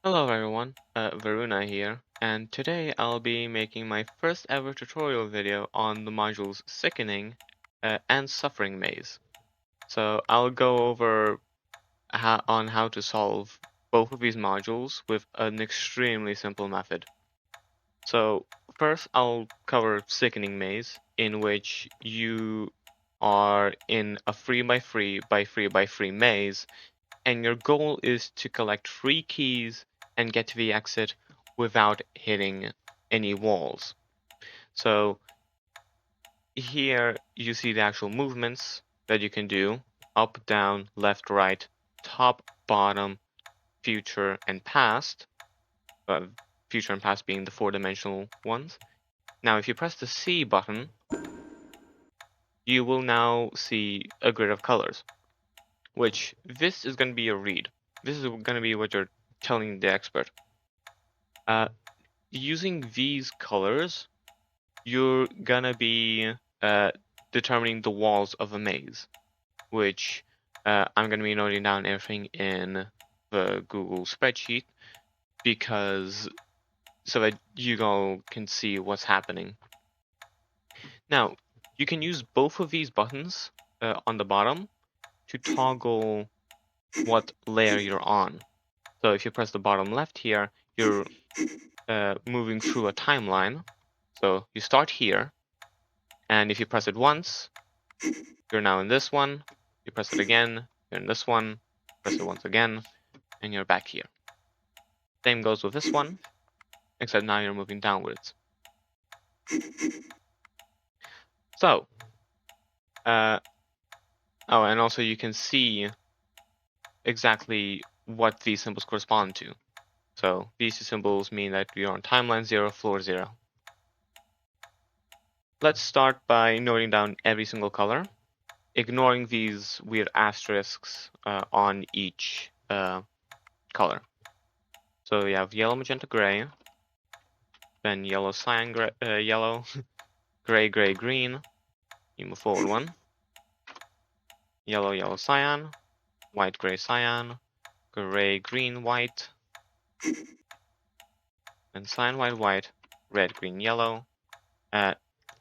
Hello everyone, Varuna here, and today I'll be making my first ever tutorial video on the modules Sickening and Suffering Maze. So I'll go over how to solve both of these modules with an extremely simple method. So first I'll cover Sickening Maze, in which you are in a 3x3x3x3 maze, and your goal is to collect 3 keys and get to the exit without hitting any walls. So here you see the actual movements that you can do: up, down, left, right, top, bottom, future, and past. Future and past being the 4-dimensional ones. Now if you press the C button, you will now see a grid of colors, which this is going to be a read. This is going to be what you're telling the expert. Using these colors, you're gonna be determining the walls of a maze, which I'm gonna be noting down everything in the Google spreadsheet so that you all can see what's happening. Now, you can use both of these buttons on the bottom to toggle what layer you're on. So if you press the bottom left here, you're moving through a timeline. So you start here, and if you press it once, you're now in this one. You press it again, you're in this one. Press it once again, and you're back here. Same goes with this one, except now you're moving downwards. So, oh, and also you can see exactly what these symbols correspond to. So these two symbols mean that you're on timeline 0, floor 0. Let's start by noting down every single color, ignoring these weird asterisks on each color. So we have yellow, magenta, gray, then yellow, cyan, gray, yellow, gray, gray, green. You move forward one. Yellow, yellow, cyan, white, gray, cyan, gray, green, white, and cyan, white, white, red, green, yellow.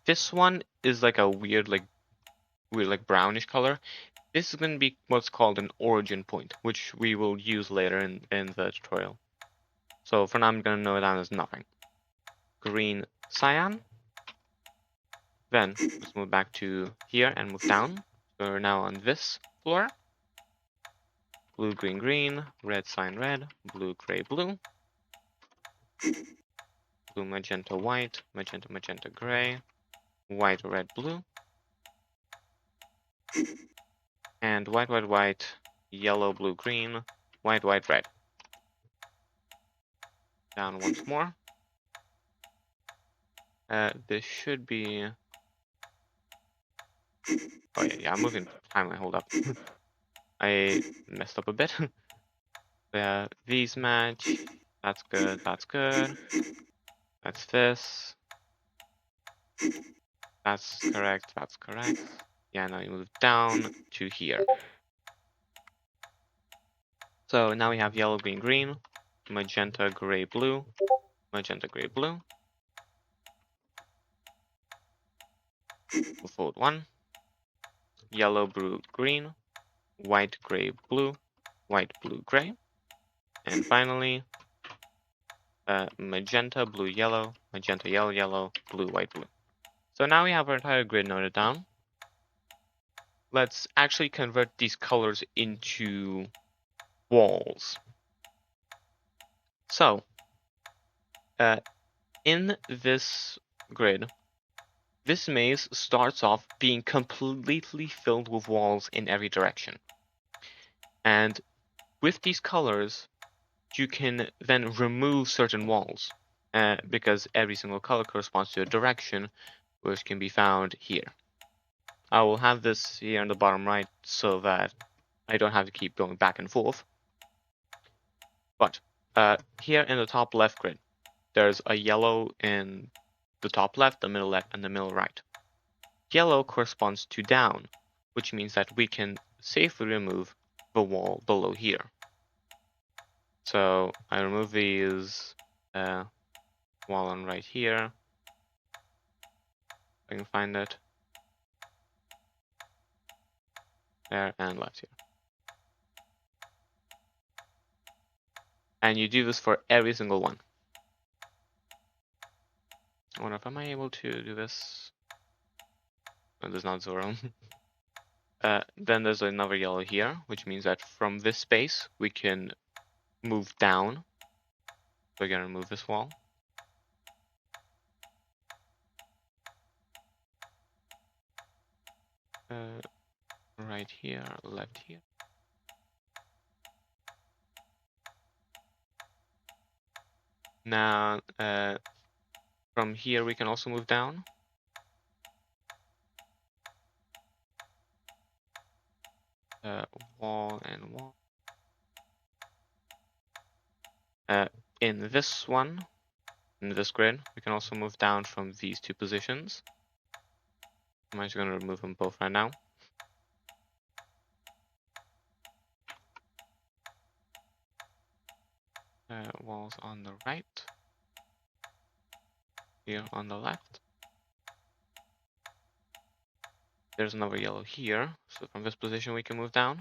This one is like a weird brownish color. This is going to be what's called an origin point, which we will use later in the tutorial. So for now, I'm going to note it down as nothing. Green, cyan. Then let's move back to here and move down. So we're now on this floor. Blue, green, green, red, cyan, red, blue, gray, blue, blue, magenta, white, magenta, magenta, gray, white, red, blue, and white, white, white, yellow, blue, green, white, white, red. Down once more. This should be... Oh yeah, I'm moving timeline, hold up. I messed up a bit. These match, that's good, that's good. That's this. That's correct, that's correct. Yeah, now you move down to here. So now we have yellow, green, green, magenta, gray, blue, magenta, gray, blue. Move forward one. Yellow, blue, green, white, gray, blue, white, blue, gray. And finally, magenta, blue, yellow, magenta, yellow, yellow, blue, white, blue. So now we have our entire grid noted down. Let's actually convert these colors into walls. So, in this grid, this maze starts off being completely filled with walls in every direction. And with these colors, you can then remove certain walls, because every single color corresponds to a direction, which can be found here. I will have this here in the bottom right so that I don't have to keep going back and forth. But here in the top left grid, there's a yellow in the top left, the middle left, and the middle right. Yellow corresponds to down, which means that we can safely remove the wall below here. So I remove these wall on right here. I can find it. There and left here. And you do this for every single one. I wonder if am I able to do this? No, there's not zero. Then there's another yellow here, which means that from this space we can move down. So we're gonna remove this wall. Right here, left here. Now, from here we can also move down. Wall and wall. In this one, in this grid, we can also move down from these two positions. I'm just going to remove them both right now. Walls on the right. Here on the left. There's another yellow here. So from this position we can move down.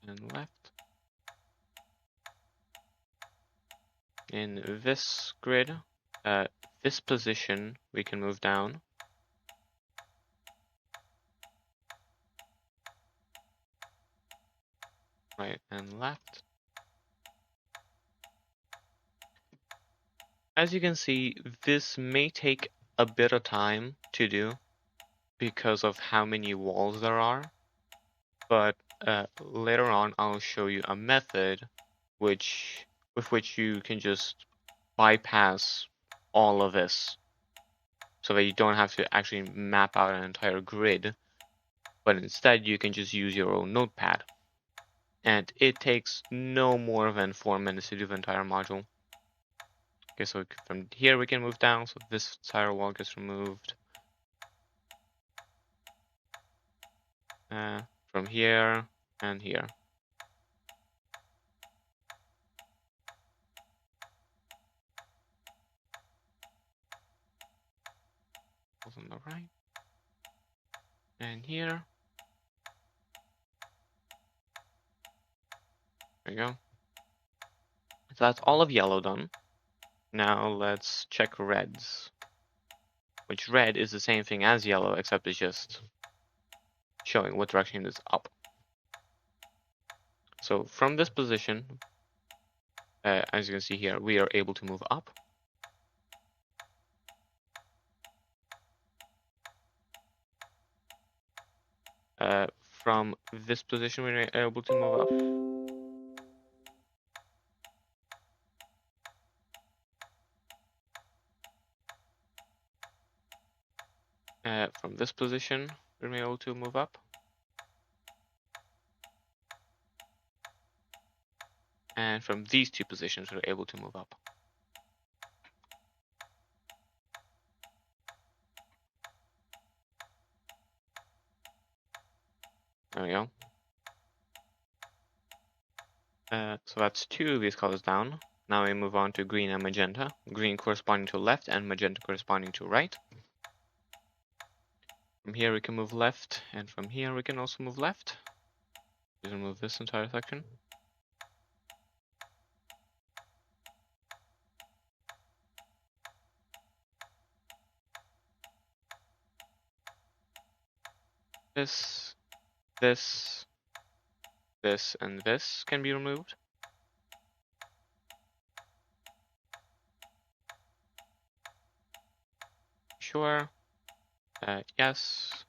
And left. In this grid, this position we can move down. Right and left. As you can see, this may take a bit of time to do because of how many walls there are, but later on I'll show you a method with which you can just bypass all of this so that you don't have to actually map out an entire grid, but instead you can just use your own notepad. And it takes no more than 4 minutes to do the entire module. Okay, so from here we can move down, so this entire wall gets removed. From here and here. On the right. And here. There you go. So that's all of yellow done. Now let's check reds. Which red is the same thing as yellow, except it's just showing what direction is up. So from this position, as you can see here, we are able to move up. From this position, we're able to move up. From this position, we're able to move up. And from these two positions, we're able to move up. There we go. So that's two of these colors down. Now we move on to green and magenta. Green corresponding to left and magenta corresponding to right. From here we can move left, and from here we can also move left. Just remove this entire section. This, and this can be removed. Sure. Yes.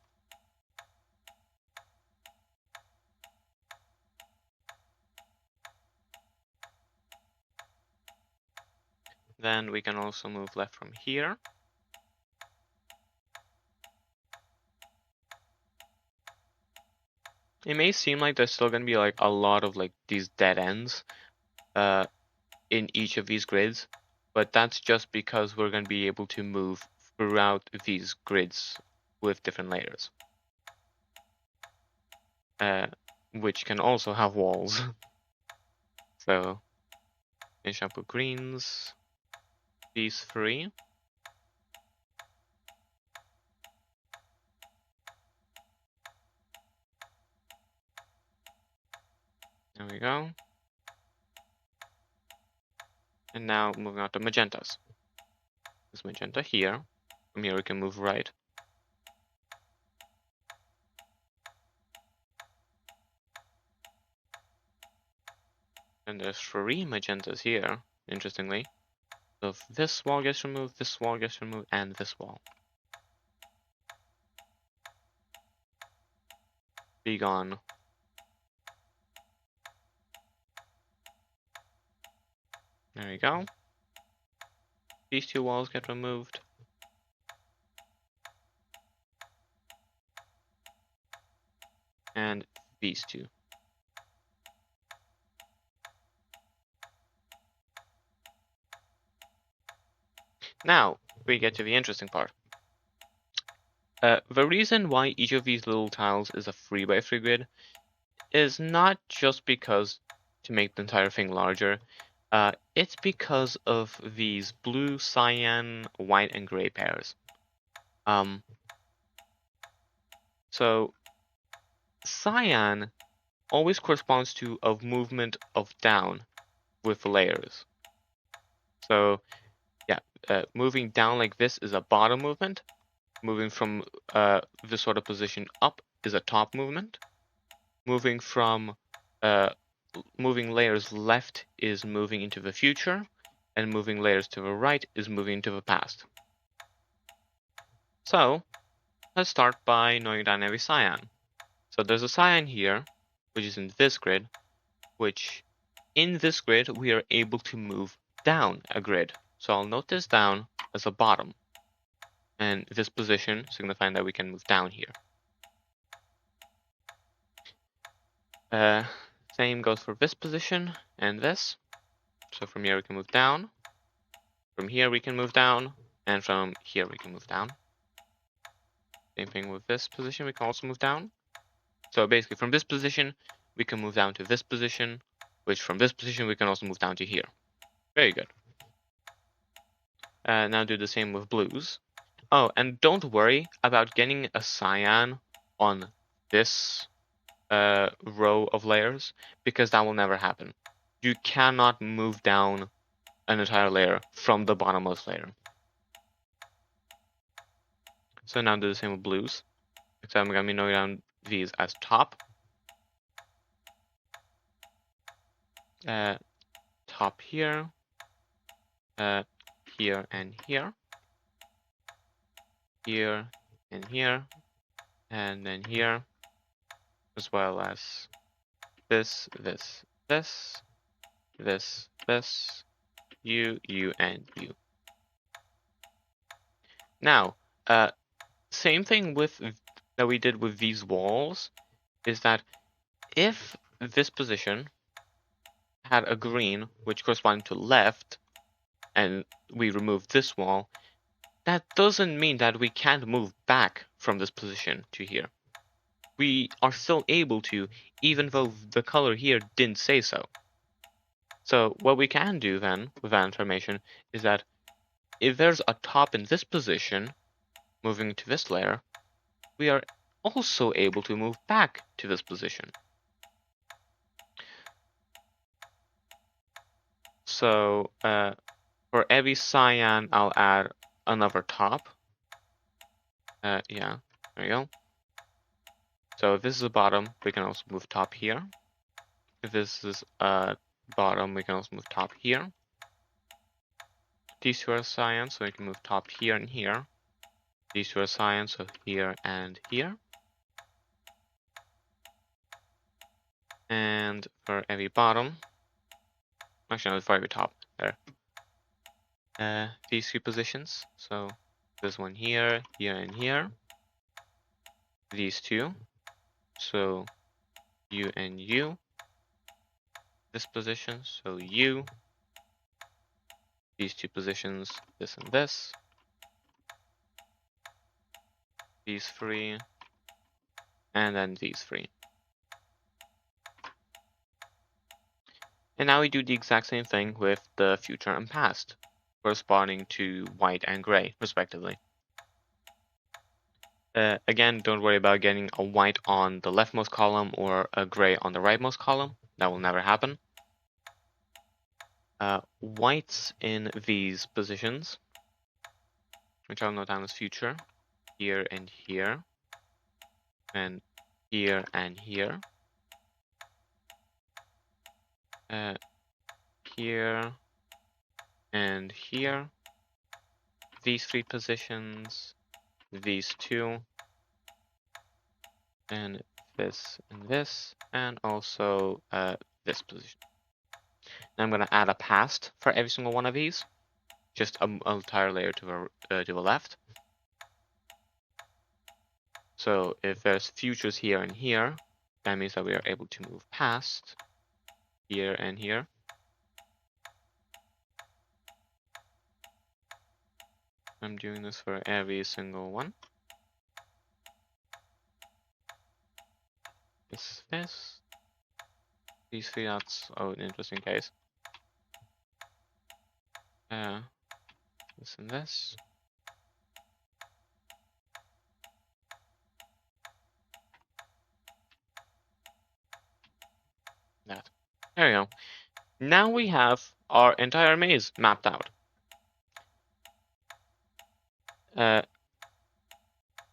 Then we can also move left from here. It may seem like there's still going to be like a lot of like these dead ends in each of these grids, but that's just because we're going to be able to move throughout these grids with different layers. uh, which can also have walls. So finish up with greens, these three. There we go. And now moving on to magentas. There's magenta here. From here we can move right. And there's 3 magentas here, interestingly. So if this wall gets removed, this wall gets removed, and this wall. Be gone. There we go. These 2 walls get removed. And these 2. Now, we get to the interesting part. The reason why each of these little tiles is a 3x3 grid is not just because to make the entire thing larger. It's because of these blue, cyan, white, and gray pairs. So cyan always corresponds to a movement of down with layers. So yeah, moving down like this is a bottom movement. Moving from this sort of position up is a top movement. Moving from moving layers left is moving into the future, and moving layers to the right is moving into the past. So let's start by knowing down every cyan. So there's a cyan here, which is in this grid, which in this grid we are able to move down a grid. So I'll note this down as a bottom, and this position signifying that we can move down here. Same goes for this position and this. So from here we can move down. From here we can move down. And from here we can move down. Same thing with this position, we can also move down. So basically from this position, we can move down to this position, which from this position we can also move down to here. Very good. Now do the same with blues. Oh, and don't worry about getting a cyan on this row of layers, because that will never happen. You cannot move down an entire layer from the bottommost layer. So now do the same with blues, except I'm going to be knowing down these as top, top here, here and here, here and here, and then here, as well as this, this, this, this, this, you, and you. Now, same thing with that we did with these walls is that if this position had a green which corresponded to left and we remove this wall, that doesn't mean that we can't move back from this position to here. We are still able to, even though the color here didn't say so. So what we can do then with that information is that if there's a top in this position, moving to this layer, we are also able to move back to this position. So for every cyan, I'll add another top. Yeah, there you go. So if this is a bottom, we can also move top here. If this is a bottom, we can also move top here. These 2 are cyan, so we can move top here and here. These 2 are cyan, so here and here. And for every bottom, actually no, for every top, there. These 3 positions, so this one here, here and here. These 2, so you and you. This position, so you. These 2 positions, this and this. These 3, and then these 3. And now we do the exact same thing with the future and past, corresponding to white and gray, respectively. Again, don't worry about getting a white on the leftmost column or a gray on the rightmost column. That will never happen. Whites in these positions, which I'll note down as future, here and here, and here and here, here and here, these three positions, these two, and this, and also this position. Now I'm going to add a past for every single one of these, just an entire layer to the left. So if there's futures here and here, that means that we are able to move past here and here. I'm doing this for every single one. This. These three, that's an interesting case. This and this. That. There we go. Now we have our entire maze mapped out.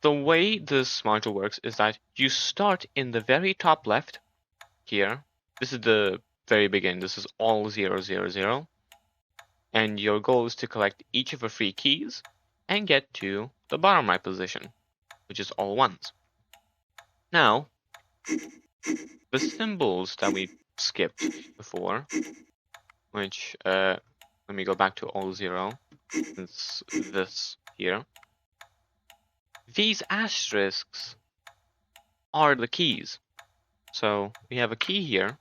The way this module works is that you start in the very top left here. This is the very beginning. This is all 0, 0, 0. And your goal is to collect each of the 3 keys and get to the bottom right position, which is all 1s. Now, the symbols that we skipped before, which, let me go back to all 0, it's this here. These asterisks are the keys. So we have a key here.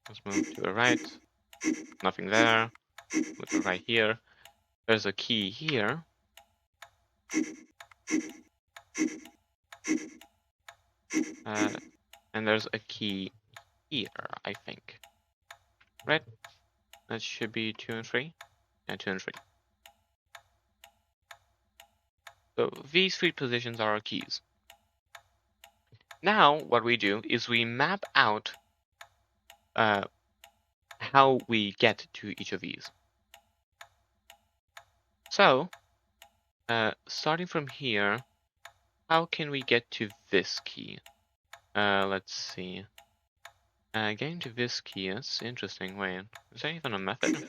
Let's move to the right. Nothing there. Move to the right here. There's a key here. And there's a key here, I think. Right? That should be 2 and 3. Yeah, 2 and 3. So these 3 positions are our keys. Now what we do is we map out how we get to each of these. So, starting from here, how can we get to this key? Let's see. Getting to this key, that's interesting. Wait, is there even a method?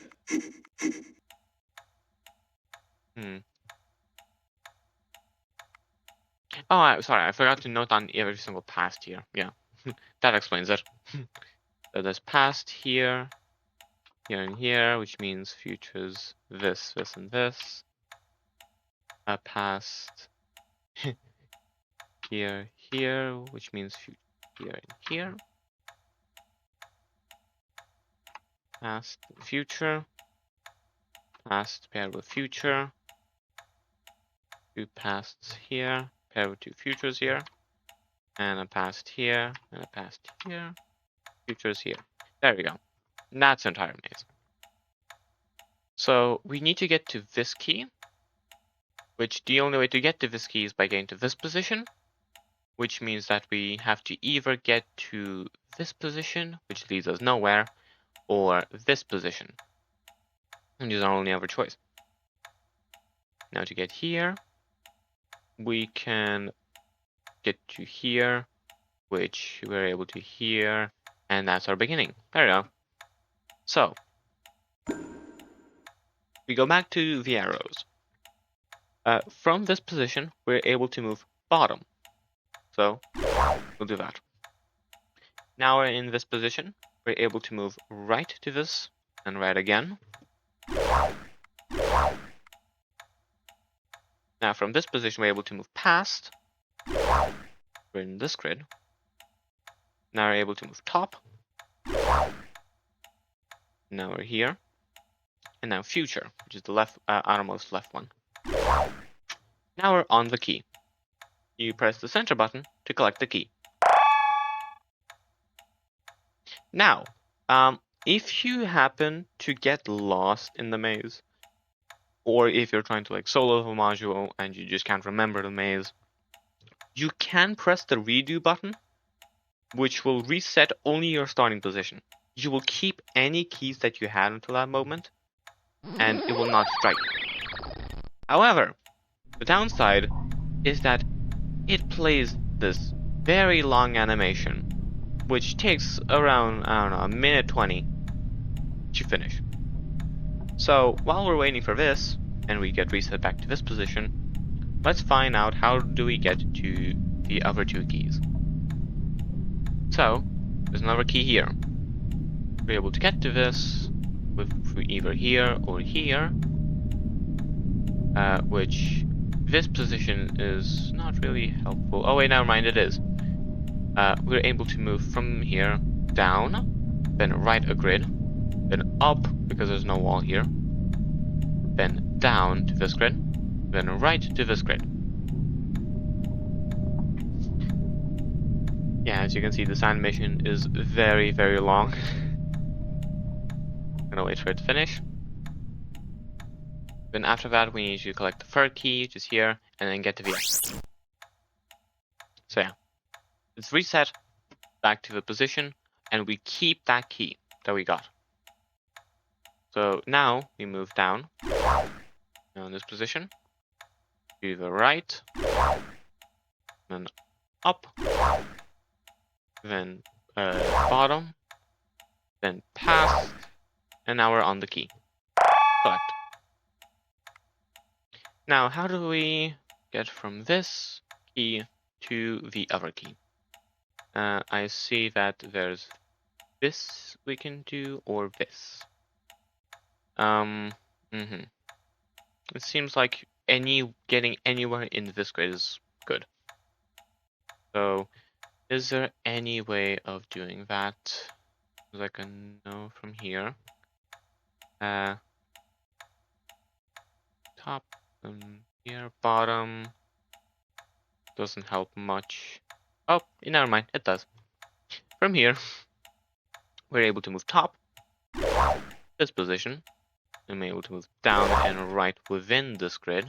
Oh, sorry, I forgot to note down every single past here. Yeah, that explains it. So there's past here, here and here, which means futures this, this, and this. Past here, here, which means future here and here. Past, future. Past paired with future. 2 pasts here, paired with 2 futures here. And a past here, and a past here. Futures here. There we go. And that's the entire maze. So we need to get to this key, which the only way to get to this key is by getting to this position, which means that we have to either get to this position, which leads us nowhere, or this position. And these are our only other choice. Now to get here, we can get to here, which we're able to here, and that's our beginning. There we go. So, we go back to the arrows. From this position, we're able to move bottom. So, we'll do that. Now we're in this position, we're able to move right to this, and right again. Now from this position, we're able to move past. We're in this grid. Now we're able to move top. Now we're here. And now future, which is the left, outermost left one. Now we're on the key. You press the center button to collect the key. Now, If you happen to get lost in the maze, or if you're trying to like solo the module and you just can't remember the maze, you can press the redo button, which will reset only your starting position. You will keep any keys that you had until that moment, and it will not strike you. However, the downside is that it plays this very long animation, which takes around, I don't know, a minute 20 to finish. So while we're waiting for this, and we get reset back to this position, let's find out how do we get to the other two keys. So there's another key here. We're able to get to this with either here or here, which this position is not really helpful. Oh wait, never mind, it is. We're able to move from here down, then right a grid, then up because there's no wall here, then down to this grid, then right to this grid. Yeah, as you can see, this animation is very, very long. I'm gonna wait for it to finish. Then after that, we need to collect the third key, which is here, and then get to the exit. So yeah, it's reset back to the position, and we keep that key that we got. So now we move down, in this position, to the right, then up, then bottom, then past, and now we're on the key. Collect. Now, how do we get from this key to the other key? I see that there's this we can do, or this. It seems like getting anywhere in this grid is good. So, is there any way of doing that? As I can know from here. Top and here, bottom. Doesn't help much. Oh, never mind, it does. From here, we're able to move top, this position, and we're able to move down and right within this grid.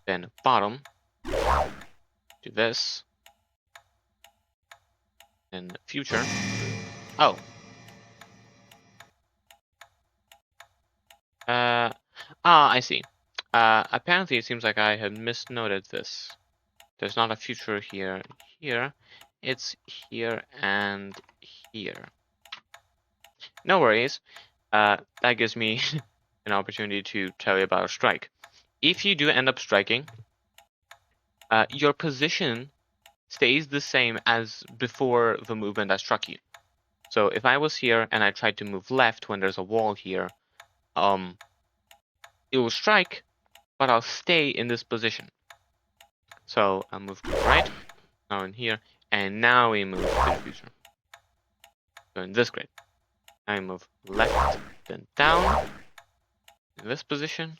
Then bottom, to this, and future. Oh. I see. Apparently it seems like I had misnoted this. There's not a future here. It's here and here. No worries. That gives me an opportunity to tell you about a strike. If you do end up striking, your position stays the same as before the movement that struck you. So if I was here and I tried to move left when there's a wall here, it will strike, but I'll stay in this position. So I'll move to the right, now in here, and now we move to the future. So in this grid, I move left, then down, in this position,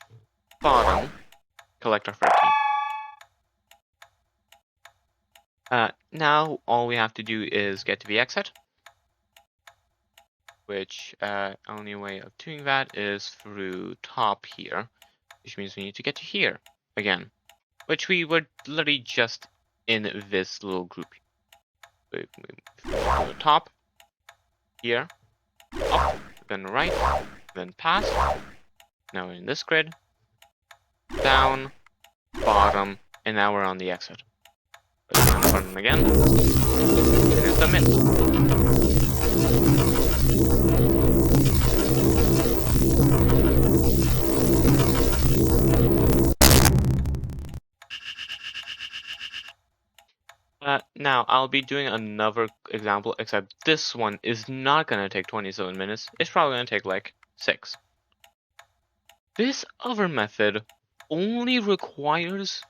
bottom, collect our third key. Now all we have to do is get to the exit, which only way of doing that is through top here, which means we need to get to here again, which we were literally just in this little group. So if we go to the top, here, up, then right, then past. Now we're in this grid, down, bottom, and now we're on the exit. Let's run the button again, and submit. Now I'll be doing another example, except this one is not gonna take 27 minutes. It's probably gonna take like 6. This other method only requires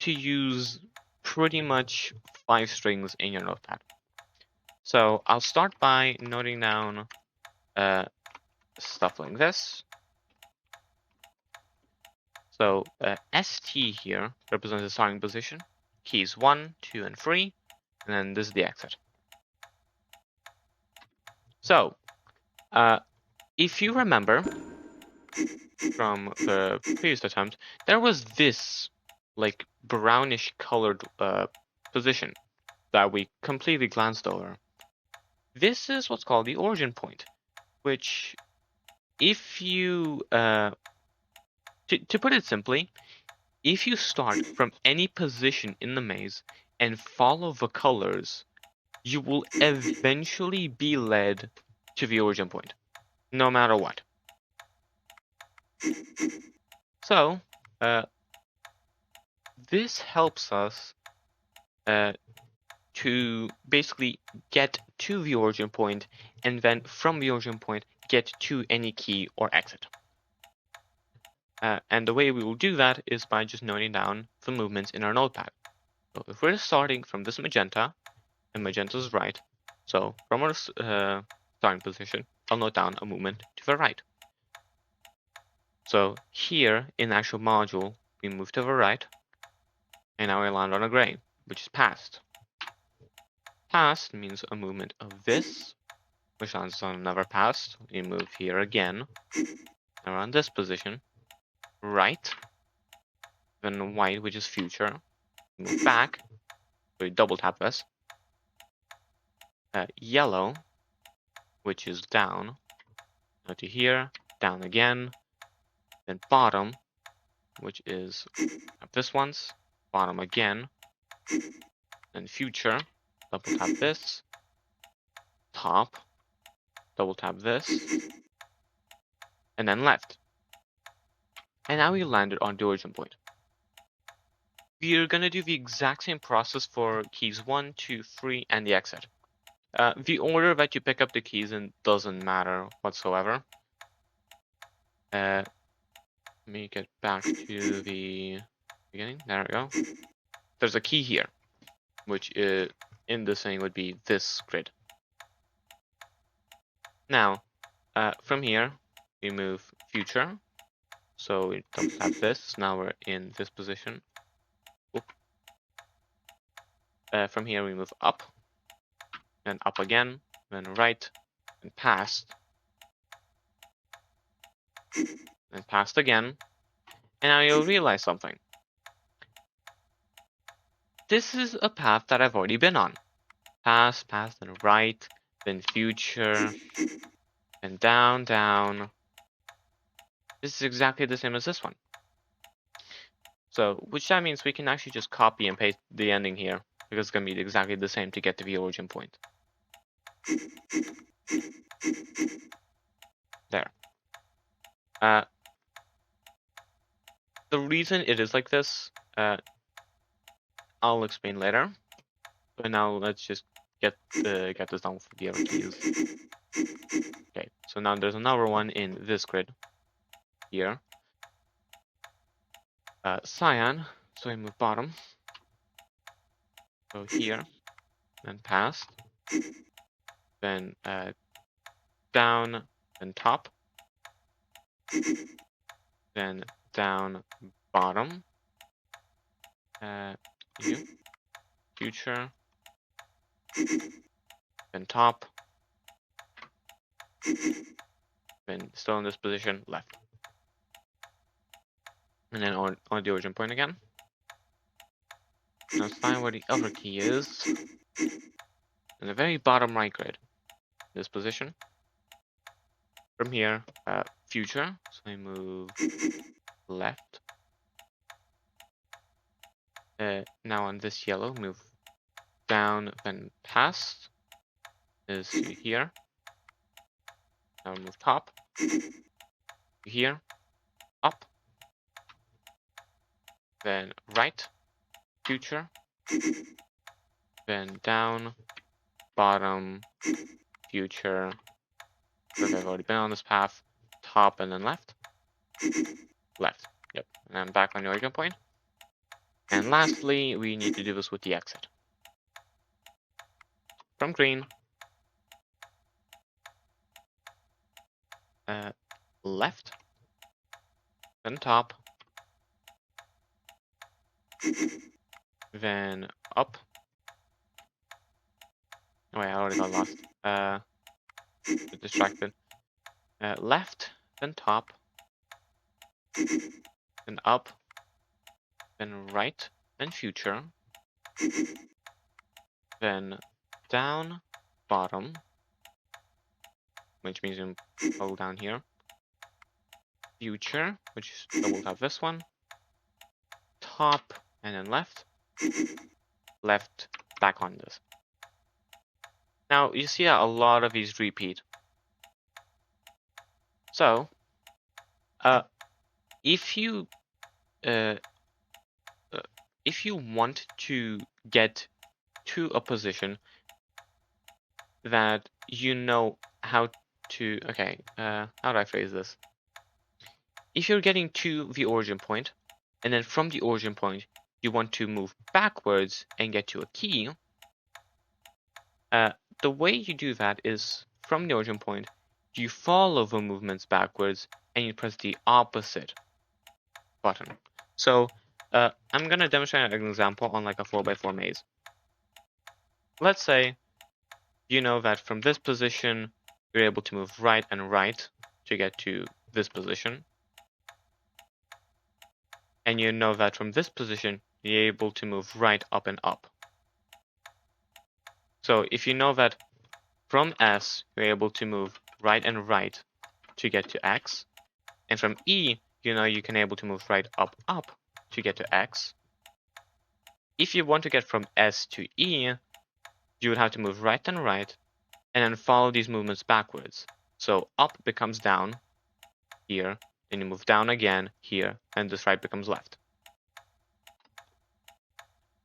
to use pretty much 5 strings in your notepad. So I'll start by noting down stuff like this. So ST here represents the starting position, keys 1, 2, and 3, and then this is the exit. So, if you remember from the previous attempt, there was this like brownish colored position that we completely glanced over. This is what's called the origin point, which if you, to put it simply, if you start from any position in the maze and follow the colors, you will eventually be led to the origin point, no matter what. So, this helps us to basically get to the origin point, and then from the origin point, get to any key or exit. And the way we will do that is by just noting down the movements in our notepad. So if we're starting from this magenta, and magenta is right, so from our starting position, I'll note down a movement to the right. So here in the actual module, we move to the right, and now we land on a gray, which is past. Past means a movement of this, which lands on another past. We move here again, around this position, right, then white, which is future, move back, so we double tap this, yellow, which is down, go to here, down again, then bottom, which is this once, bottom again, then future, double tap this, top, double tap this, and then left. And now we landed on the origin point. We're going to do the exact same process for keys 1, 2, 3, and the exit. The order that you pick up the keys in doesn't matter whatsoever. Let me get back to the beginning. There we go. There's a key here, which is, in this thing would be this grid. Now, from here, we move future. So we double tap this. Now we're in this position. From here, we move up, then up again, then right, and past, and past again. And now you'll realize something. This is a path that I've already been on. Past, past, then right, then future, then down, down. This is exactly the same as this one. So, which that means we can actually just copy and paste the ending here, because it's going to be exactly the same to get to the origin point. There. The reason it is like this, I'll explain later. But now let's just get this done with the other keys. Okay, so now there's another one in this grid here. Cyan, so I move bottom. Go here, then past, then down, then top, then down, bottom, future, then top, then still in this position, left. And then on the origin point again. Now let's find where the other key is. In the very bottom right grid, this position. From here, future, so I move left. Now on this yellow, move down, then past is here. Now move top, here, up, then right, future, then down, bottom, future. Because I've already been on this path, top and then left, left. Yep, and I'm back on the origin point. And lastly, we need to do this with the exit. From green, left, then top, then up. Oh wait, I already got lost. Distracted. Left, then top, then up, then right, then future, then down, bottom, which means you hold down here, future, which is double tap this one, top, and then left, left, back on this. Now you see a lot of these repeat. So, if you want to get to a position that you know how to, how do I phrase this? If you're getting to the origin point, and then from the origin point, you want to move backwards and get to a key, the way you do that is from the origin point, you follow the movements backwards and you press the opposite button. So I'm going to demonstrate an example on like a 4x4 maze. Let's say you know that from this position, you're able to move right and right to get to this position. And you know that from this position, you're able to move right, up, and up. So if you know that from S, you're able to move right and right to get to X, and from E, you know you can able to move right, up, up to get to X. If you want to get from S to E, you would have to move right and right, and then follow these movements backwards. So up becomes down here, then you move down again here, and this right becomes left.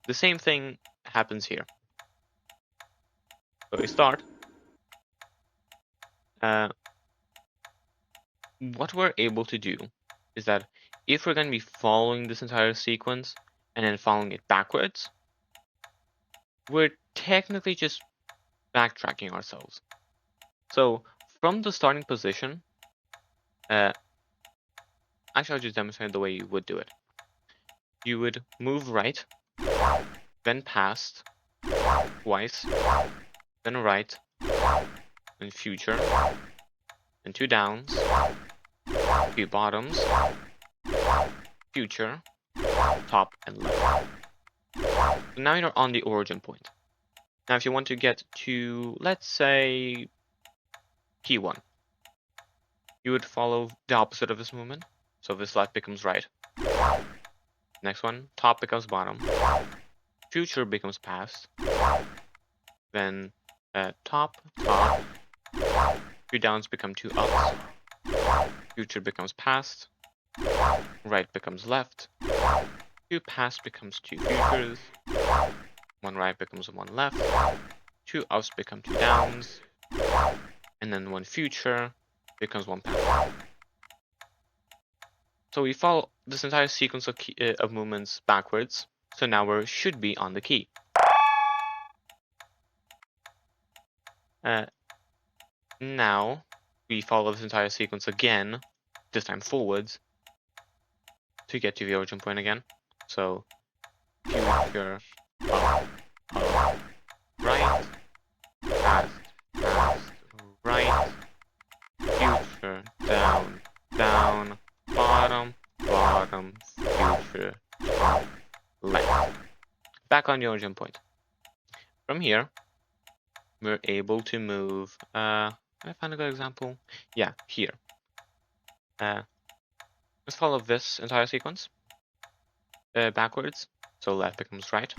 The same thing happens here. So we start. What we're able to do is that if we're going to be following this entire sequence and then following it backwards, we're technically just backtracking ourselves. So from the starting position, actually I'll just demonstrate the way you would do it. You would move right, then past, twice, then right, then future, then two downs, two bottoms, future, top, and left. So now you're on the origin point. Now if you want to get to, let's say, P1, you would follow the opposite of this movement. So this left becomes right. Next one, top becomes bottom. Future becomes past. Then top, top. Two downs become two ups. Future becomes past. Right becomes left. Two past becomes two futures. One right becomes one left. Two ups become two downs. And then one future becomes one past. So we follow this entire sequence of movements backwards. So now we should be on the key. Now we follow this entire sequence again, this time forwards, to get to the origin point again. So future, up, right, past, right, future, down, down, bottom, bottom, future, top, left. Back on the origin point. From here, we're able to move, can I find a good example? Yeah, here. Let's follow this entire sequence backwards. So left becomes right,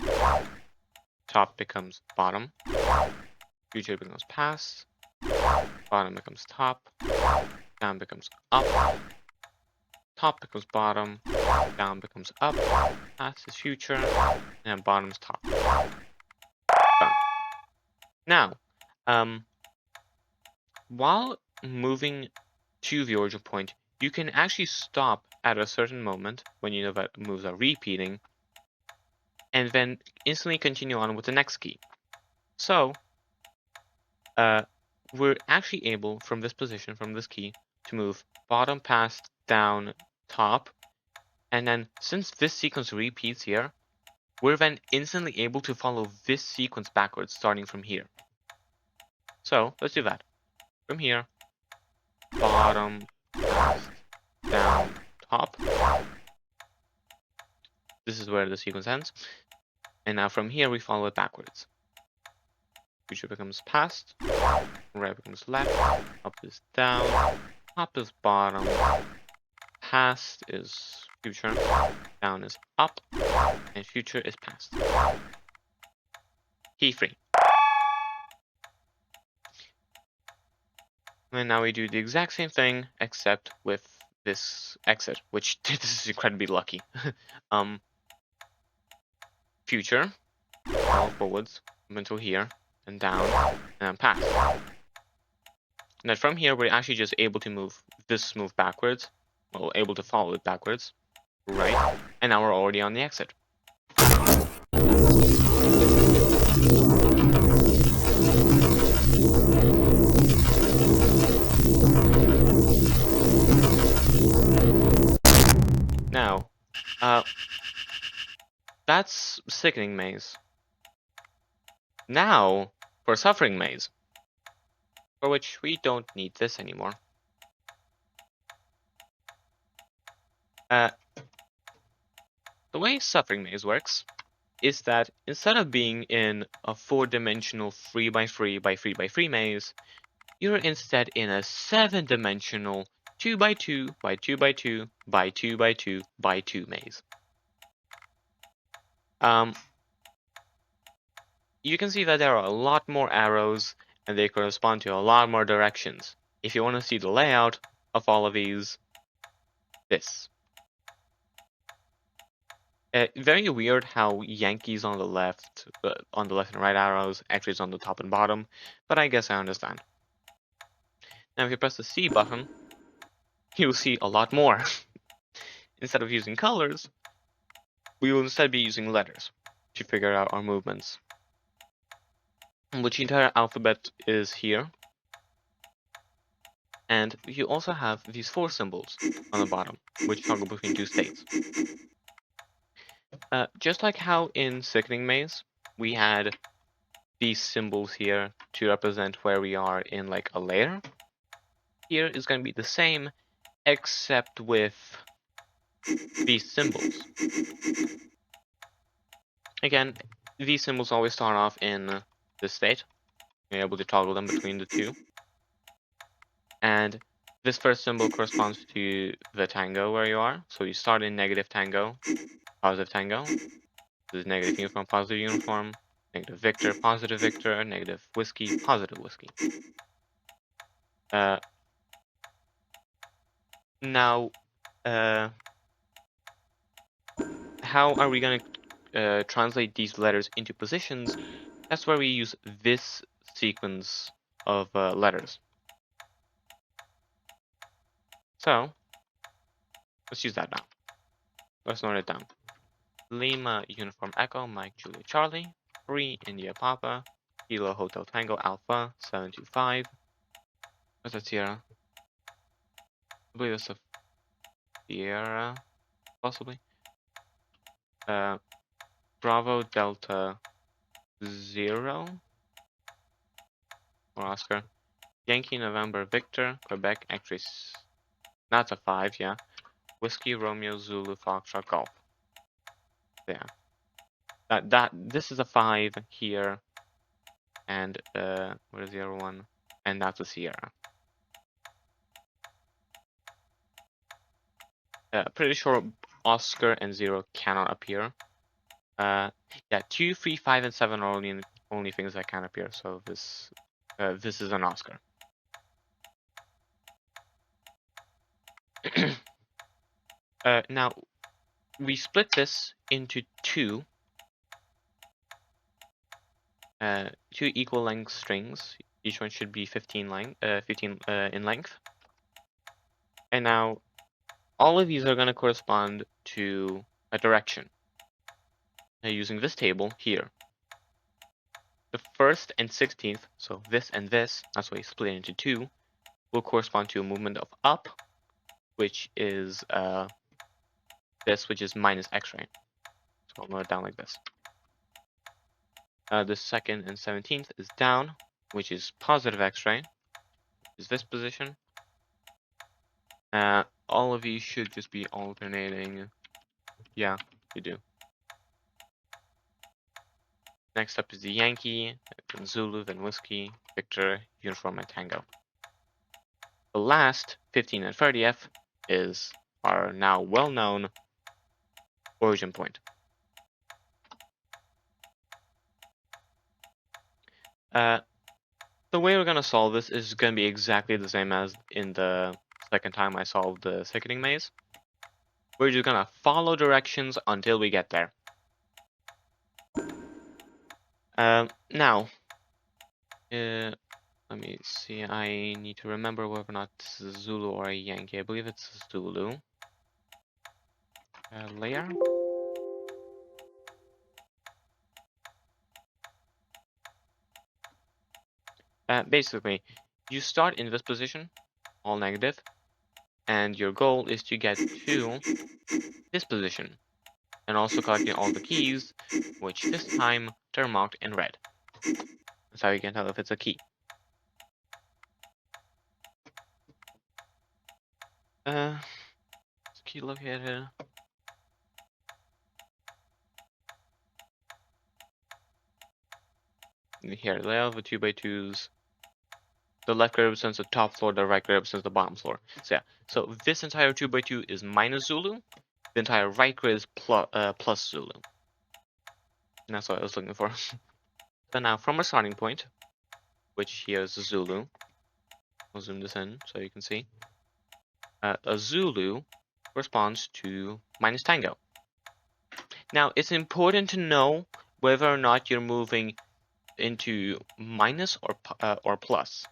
top becomes bottom, future becomes past, bottom becomes top, down becomes up, top becomes bottom, down becomes up, past is future, and bottom is top. Done. Now, while moving to the origin point, you can actually stop at a certain moment when you know that moves are repeating, and then instantly continue on with the next key. So, we're actually able, from this position, from this key, to move bottom, past, down, top, and then since this sequence repeats here, we're then instantly able to follow this sequence backwards, starting from here. So, let's do that. from here, bottom, past, down, top. This is where the sequence ends. And now from here, we follow it backwards. Future becomes past, right becomes left, up is down, top is bottom, past is future, down is up, and future is past. Key free. And now we do the exact same thing, except with this exit, which this is incredibly lucky. Future, follow forwards, up until here, and down, and then past. And then from here, we're actually just able to move this move backwards, well, able to follow it backwards, right, and now we're already on the exit. Now, that's Sickening Maze. Now, for Suffering Maze, for which we don't need this anymore. The way Suffering Maze works is that instead of being in a 4-dimensional 3x3x3x3 maze, you're instead in a 7-dimensional 2x2x2x2x2x2 maze. You can see that there are a lot more arrows and they correspond to a lot more directions. If you want to see the layout of all of these, this. Very weird how Yankees on the left and right arrows, X's on the top and bottom, but I guess I understand. Now if you press the C button, you'll see a lot more. Instead of using colors, we will instead be using letters to figure out our movements. Which the entire alphabet is here. And you also have these 4 symbols on the bottom, which toggle between 2 states. Just like how in Sickening Maze, we had these symbols here to represent where we are in like a layer. Here is going to be the same, except with these symbols. Again, these symbols always start off in this state. You're able to toggle them between the 2. And this first symbol corresponds to the tango where you are. So you start in negative tango, positive tango. This is negative uniform, positive uniform, negative Victor, negative whiskey, positive whiskey. Now, how are we going to translate these letters into positions? That's where we use this sequence of letters. So, let's use that now. Let's note it down. Lima Uniform Echo, Mike Julia Charlie, 3 India Papa, Kilo Hotel Tango Alpha 725. What's that, Sierra? I believe that's a Sierra, possibly. Bravo Delta 0 or Oscar. Yankee November Victor, Quebec Actress. That's a 5, yeah. Whiskey Romeo Zulu Foxtrot Golf. Yeah. This is a 5 here. And what is the other one? And that's a Sierra. Pretty sure Oscar and 0 cannot appear. Yeah, 2, 3, 5, and 7 are only things that can appear. So this is an Oscar. Now we split this into 2 equal length strings. Each one should be 15 in length. And now all of these are going to correspond to a direction. Now using this table here, the 1st and 16th, so this and this, that's why we split it into 2, will correspond to a movement of up, which is this, which is minus x-ray. So I'll note it down like this. The 2nd and 17th is down, which is positive x-ray. is this position. All of you should just be alternating. Yeah, you do. Next up is the Yankee, then Zulu, then Whiskey, Victor, Uniform, and Tango. The last 15 and 30th is our now well-known origin point. The way we're going to solve this is going to be exactly the same as in the second time I solved the Sickening maze. We're just going to follow directions until we get there. Now, let me see. I need to remember whether or not this is Zulu or a Yankee. I believe it's Zulu. Layer. Basically, you start in this position, all negative, and your goal is to get to this position, and also collecting all the keys, which this time they're marked in red. That's how you can tell if it's a key. Key located. Here, layout of the 2x2s. The left grid represents the top floor, the right grid represents the bottom floor. So yeah, so this entire 2x2 is minus Zulu. The entire right grid is plus Zulu. And that's what I was looking for. So now from our starting point, which here is Zulu. I'll zoom this in so you can see. A Zulu corresponds to minus Tango. Now, it's important to know whether or not you're moving into minus or plus.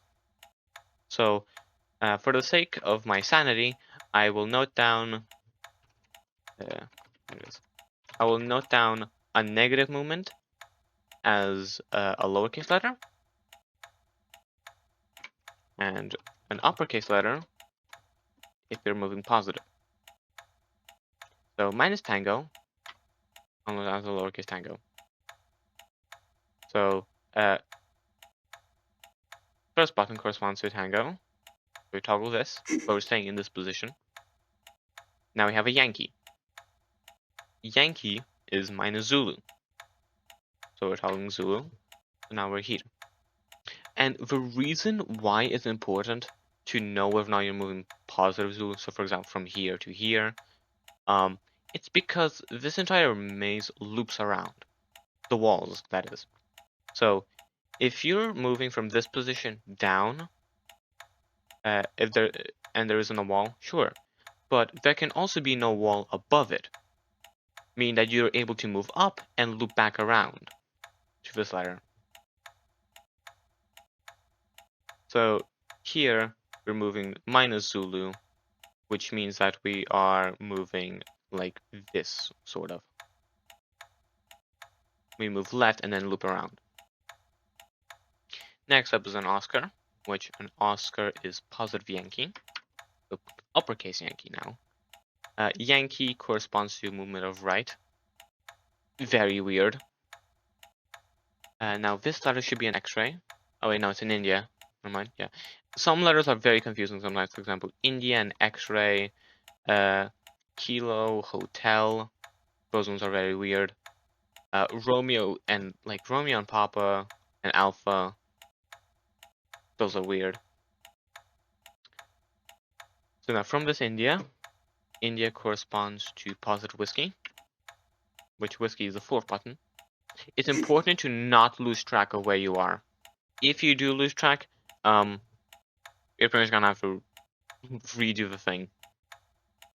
So, for the sake of my sanity, I will note down. I will note down a negative movement as a lowercase letter, and an uppercase letter if you're moving positive. So minus Tango, I'll note down as a lowercase Tango. So first button corresponds to Tango. We toggle this, but we're staying in this position. Now we have a Yankee. Yankee is minus Zulu. So we're toggling Zulu. So now we're here. And the reason why it's important to know whether or not you're moving positive Zulu, so for example from here to here, it's because this entire maze loops around. The walls, that is. So if you're moving from this position down, if there isn't a wall, sure. But there can also be no wall above it, meaning that you're able to move up and loop back around to this ladder. So here we're moving minus Zulu, which means that we are moving like this, sort of. We move left and then loop around. Next up is an Oscar, which an Oscar is positive Yankee, so uppercase Yankee now. Yankee corresponds to movement of right. Very weird. Now this letter should be an X-ray. Oh wait, no, it's in India. Never mind. Yeah, some letters are very confusing sometimes. For example, India and X-ray, Kilo, Hotel. Those ones are very weird. Romeo and Papa and Alpha. Those are weird. So now from this India corresponds to positive whiskey, which whiskey is the fourth button. It's important to not lose track of where you are. If you do lose track, you're pretty much gonna have to redo the thing.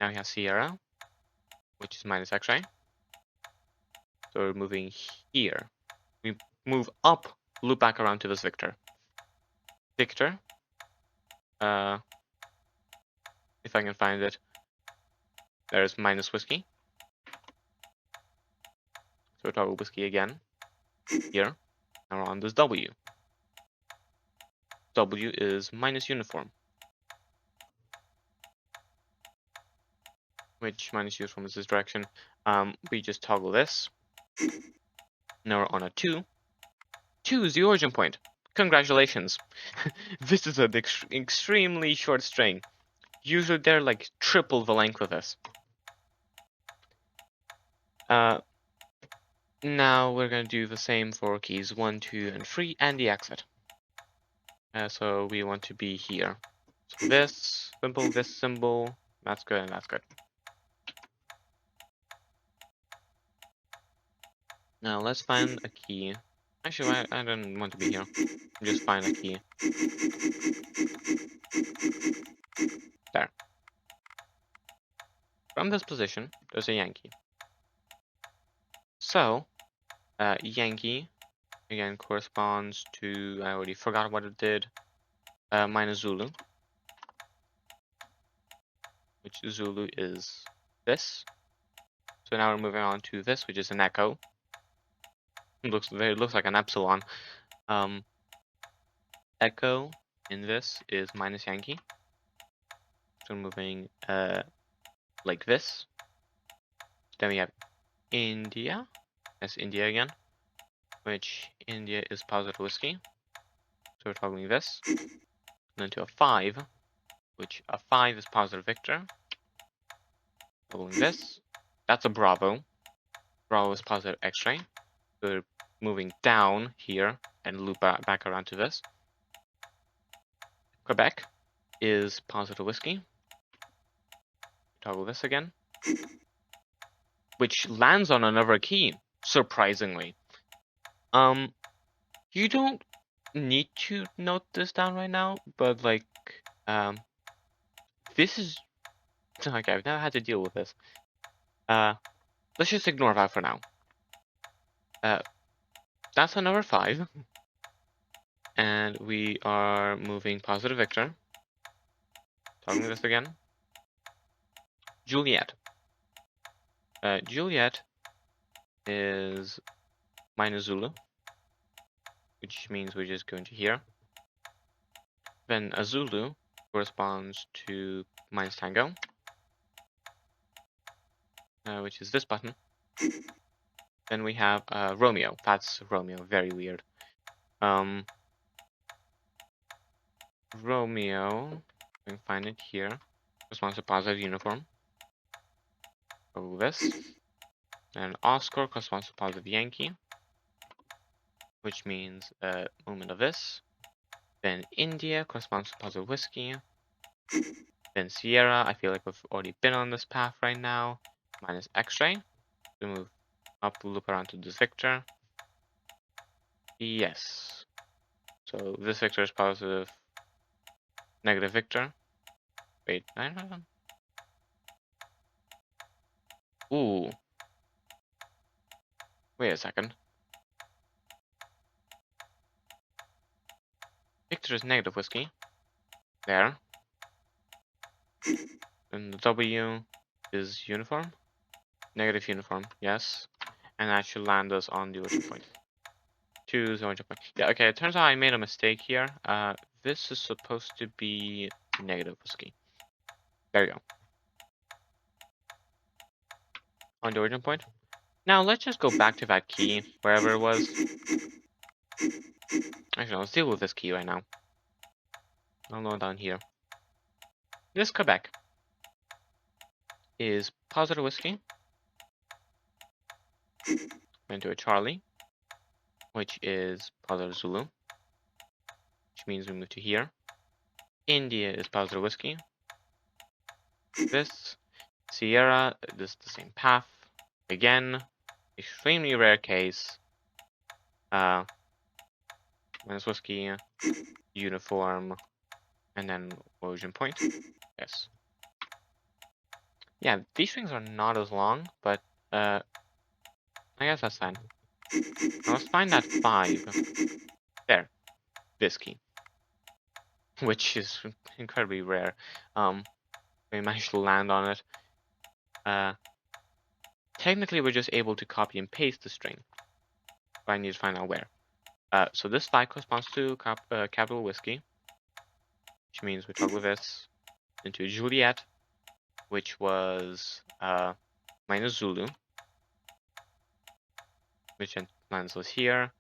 Now we have Sierra, which is minus X-ray. So we're moving here. We move up, loop back around to this Victor. Victor. If I can find it. There's minus whiskey. So we toggle whiskey again. Here. Now we're on this W. W is minus uniform. Which minus uniform is this direction. We just toggle this. Now we're on a 2. 2 is the origin point. Congratulations. This is an extremely short string. Usually they're like triple the length of this. Now we're going to do the same for keys 1, 2, and 3 and the exit. So we want to be here. So this symbol, that's good, and that's good. Now let's find a key. Actually, I don't want to be here. Just find a key. There. From this position, there's a Yankee. So, Yankee, again, corresponds to, I already forgot what it did, minus Zulu. Which Zulu is this. So now we're moving on to this, which is an echo. It looks like an epsilon. Echo in this is minus Yankee. So moving like this. Then we have India. That's India again. Which India is positive whiskey. So we're toggling this. And then to a 5, which a 5 is positive Victor. Toggling this. That's a Bravo. Bravo is positive X-ray. So we're moving down here and loop back around to this. Quebec is positive whiskey. Toggle this again. Which lands on another key, surprisingly. You don't need to note this down right now, but like, this is, okay, I've never had to deal with this. Let's just ignore that for now. That's a number 5. And we are moving positive Victor. Toggling this again. Juliet. Juliet is minus Zulu, which means we're just going to here. Then a Zulu corresponds to minus Tango, which is this button. Then we have Romeo. That's Romeo. Very weird. Romeo, we can find it here. Corresponds to positive uniform. So this. And Oscar corresponds to positive Yankee, which means movement of this. Then India corresponds to positive whiskey. Then Sierra, I feel like we've already been on this path right now. Minus X-ray. We move up, loop around to this Victor. Yes. So this Victor is positive, negative Victor. Wait, I don't know. Ooh. Wait a second. Victor is negative whiskey. There. And the W is uniform. Negative uniform, yes. And that should land us on the origin point. To the origin point. Yeah, okay, it turns out I made a mistake here. This is supposed to be negative whiskey. There you go. On the origin point. Now let's just go back to that key, wherever it was. Actually, let's deal with this key right now. I'll go down here. This Quebec is positive whiskey. Into a Charlie, which is positive Zulu, which means we move to here. India is positive whiskey. This Sierra, this is the same path. Again, extremely rare case. Minus whiskey, uniform, and then origin point. Yes. Yeah, these strings are not as long, but I guess that's fine. Now let's find that 5. There. This key. Which is incredibly rare. We managed to land on it. Technically, we're just able to copy and paste the string. But I need to find out where. So this 5 corresponds to capital whiskey, which means we toggle this into Juliet, which was minus Zulu, which lands us here.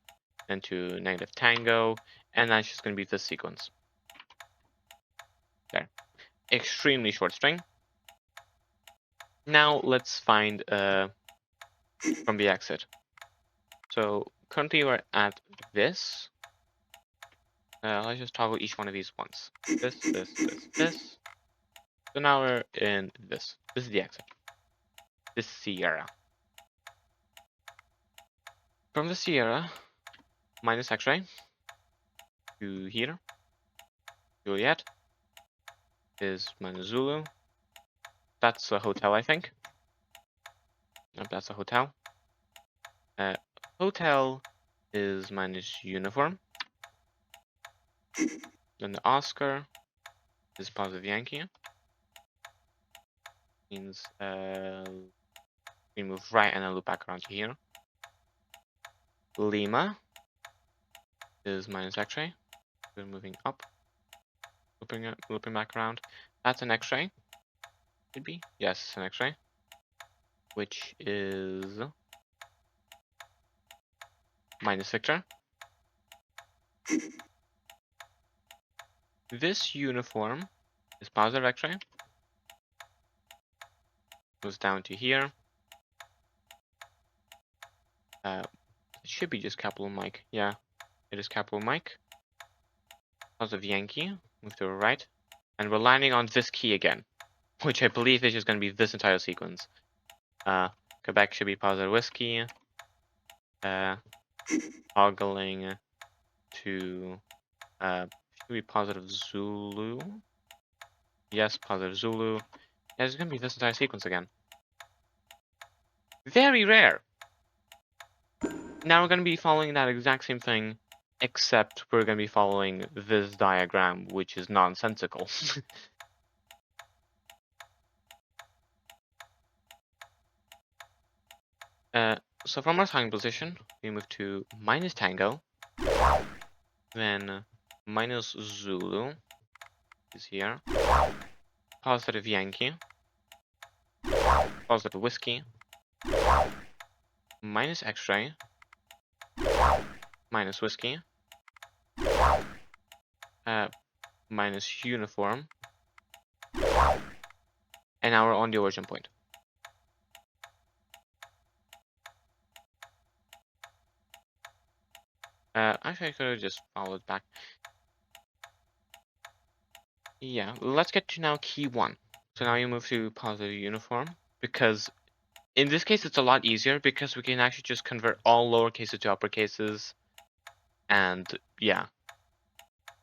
then to negative tango, and that's just going to be this sequence. There. Extremely short string. Now let's find from the exit. So currently we're at this. Let's just toggle each one of these once. This. So now we're in this. This is the exit. This Sierra. From the Sierra, minus X-ray to here. Juliet is minus Zulu. That's a hotel, I think. Nope, that's a hotel. Hotel is minus uniform. Then the Oscar is positive Yankee. Means we move right and then loop back around to here. Lima is minus X-ray. We're moving up, looping back around. That's an X-ray. Should be, yes, an X-ray, which is minus Victor. This uniform is positive X-ray. Goes down to here. It should be just capital Mike. Yeah, it is capital Mike. Positive Yankee. Move to the right. And we're landing on this key again, which I believe is just going to be this entire sequence. Quebec should be positive whiskey. Toggling to should be positive Zulu. Yes, positive Zulu. Yeah, it's going to be this entire sequence again. Very rare. Now we're going to be following that exact same thing, except we're going to be following this diagram, which is nonsensical. So from our starting position, we move to minus tango, then minus Zulu is here, positive Yankee, positive whiskey, minus X-ray, minus whiskey, minus uniform, and now we're on the origin point. Actually, I could have just followed back. Yeah, let's get to now key 1. So now you move to positive uniform, because in this case it's a lot easier because we can actually just convert all lowercases to uppercases, and yeah.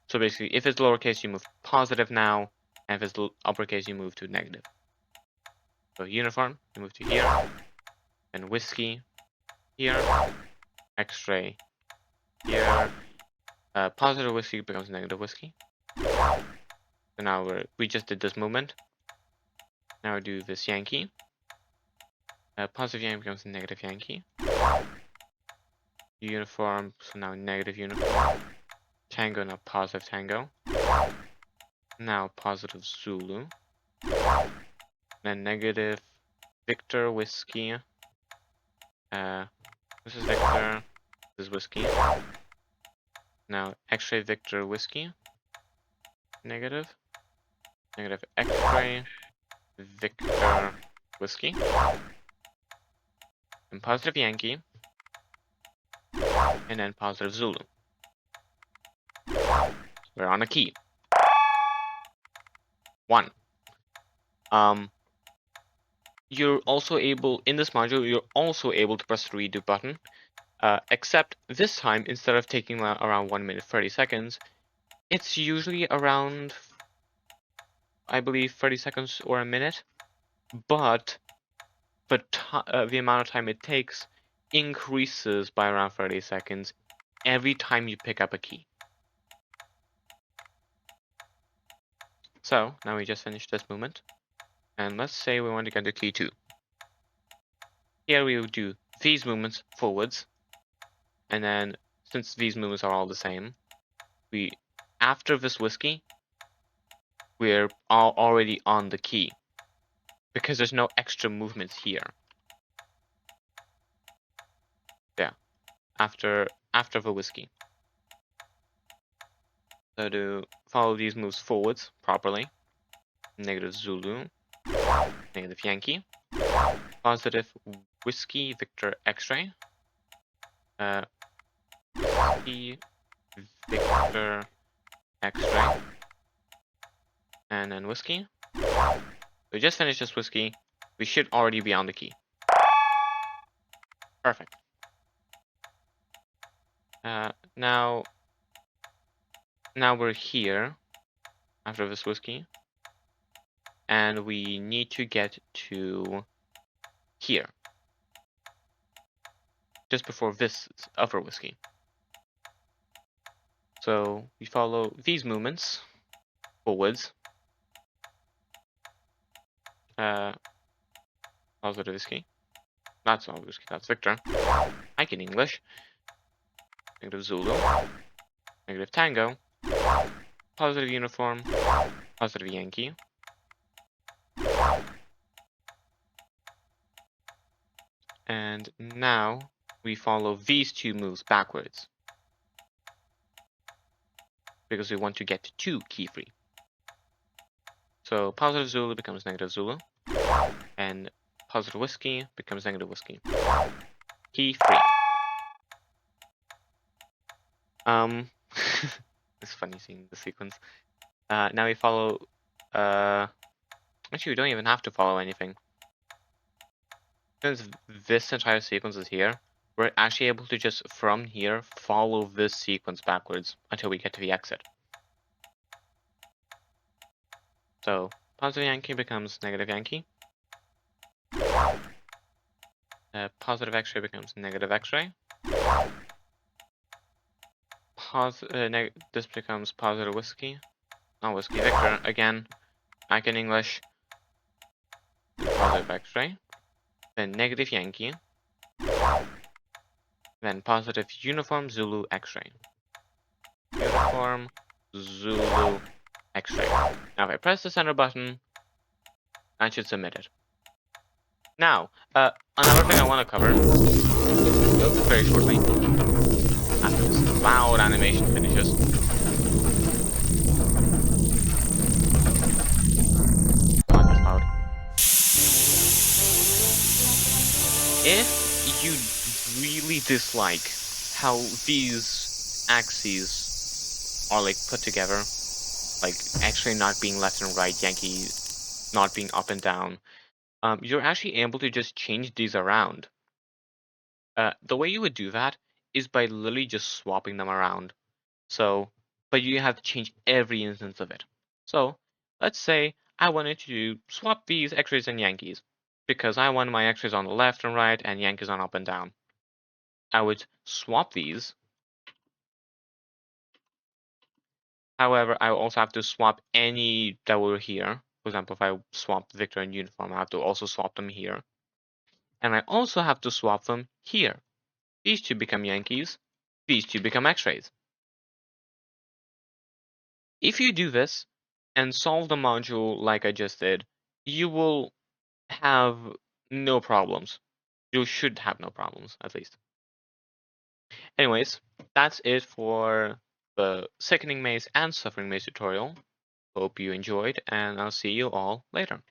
So basically, if it's lowercase, you move positive now, and if it's uppercase, you move to negative. So uniform, you move to here, and whiskey here, X-ray here, positive whiskey becomes negative whiskey. So now we just did this movement. Now we do this Yankee. Positive Yankee becomes negative Yankee. Uniform, so now negative uniform. Tango, now positive tango. Now positive Zulu. Then negative Victor whiskey. This is Victor. This is whiskey. Now X-ray Victor whiskey. Negative. Negative X-ray Victor whiskey. And positive Yankee. And then positive Zulu. We're on a key. 1. You're also able, in this module, you're also able to press the redo button, except this time, instead of taking around 1 minute 30 seconds, it's usually around, I believe, 30 seconds or a minute, but the amount of time it takes increases by around 30 seconds every time you pick up a key. So now we just finished this movement, and let's say we want to get to key 2. Here we will do these movements forwards, and then since these movements are all the same, after this whiskey, we're already on the key because there's no extra movements here. Yeah, after after the whiskey. So to follow these moves forwards properly, negative Zulu, negative Yankee, positive whiskey, Victor, X-ray, whiskey, Victor, X-ray, and then whiskey. We just finished this whiskey. We should already be on the key. Perfect. Now we're here after this whiskey, and we need to get to here just before this upper whiskey. So we follow these movements forwards. Positive whiskey. That's not whiskey, that's Victor. I can English. Negative Zulu. Negative Tango. Positive uniform. Positive Yankee. And now we follow these two moves backwards, because we want to get to key free. So positive Zulu becomes negative Zulu, and positive whiskey becomes negative whiskey. Key free. It's funny seeing the sequence. Now we follow. Actually, we don't even have to follow anything. Since this entire sequence is here, we're actually able to just from here follow this sequence backwards until we get to the exit. So positive Yankee becomes negative Yankee. Positive X-ray becomes negative X-ray. This becomes positive whiskey. Not whiskey, Victor again. I can English. Positive X-ray. Then negative Yankee. Then positive uniform Zulu X-ray. Uniform Zulu X-ray. Now if I press the center button, I should submit it. Now, another thing I want to cover very shortly, after this loud animation finishes. Not this loud. If you really dislike how these axes are like put together, like X-ray not being left and right, Yankee not being up and down, you're actually able to just change these around. The way you would do that is by literally just swapping them around. So, but you have to change every instance of it. So, let's say I wanted to swap these X-rays and Yankees, because I want my X-rays on the left and right and Yankees on up and down. I would swap these. However, I also have to swap any that were here. For example, if I swap Victor and uniform, I have to also swap them here. And I also have to swap them here. These two become Yankees. These two become X-rays. If you do this and solve the module like I just did, you will have no problems. You should have no problems, at least. Anyways, that's it for the Sickening Maze and Suffering Maze tutorial. Hope you enjoyed, and I'll see you all later.